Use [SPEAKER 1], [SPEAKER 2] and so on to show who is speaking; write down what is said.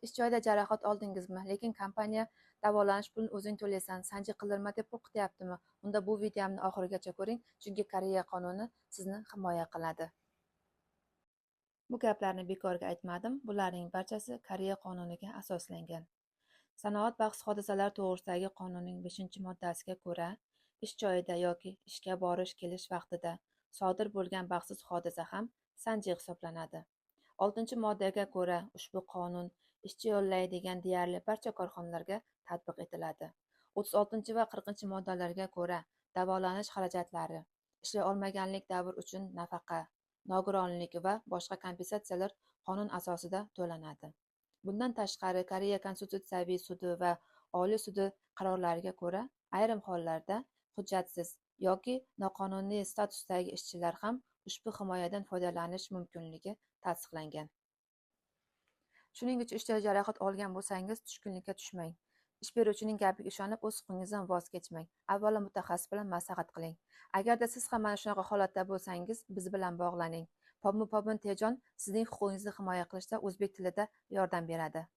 [SPEAKER 1] Ish joyida jarohat oldingizmi, lekin kompaniya davolanish pulini o'zing to'laysan, sanji qildirma deb qo'rqityaptimi? Unda bu videomni oxirigacha ko'ring, chunki Koreya qonuni sizni himoya qiladi. Bu gaplarni bekorga aytmadim. Bularning barchasi Koreya qonuniga asoslangan. Sanoat bahs hodisalari to'g'risidagi qonunning 5-moddasiga ko'ra, ish joyida yoki ishga borish-kelish vaqtida sodir bo'lgan baxtsiz hodisa ham sanji hisoblanadi. 6-moddaga ko'ra, ushbu qonun ishchi yo'llaydigan deyarli barcha korxonalarga tatbiq etiladi. 36 va 40-moddalarga ko'ra, davolanish xarajatlari, ishlay olmaganlik davr uchun nafaqa, nogironlik va boshqa kompensatsiyalar qonun asosida to'lanadi. Bundan tashqari, Koreya Konstitutsiyaviy sudi va Oliy sudi qarorlariga ko'ra, ayrim hollarda hujjatsiz yoki noqonuniy statusdagi ishchilar ham ushbu himoyadan foydalanish mumkinligi tasdiqlangan. Shuning uchun ishda jarohat olgan bo'lsangiz, tushkunlikka tushmang. Ish beruvchining gapiga ishonib, o'z huquqingizdan voz kechmang. Avvalo mutaxassis bilan maslahat qiling. Agarda siz ham mana shunaqa holatda bo'lsangiz, biz bilan bog'laning. Pobmun Tejon sizning huquqingizni himoya qilishda o'zbek tilida yordam beradi.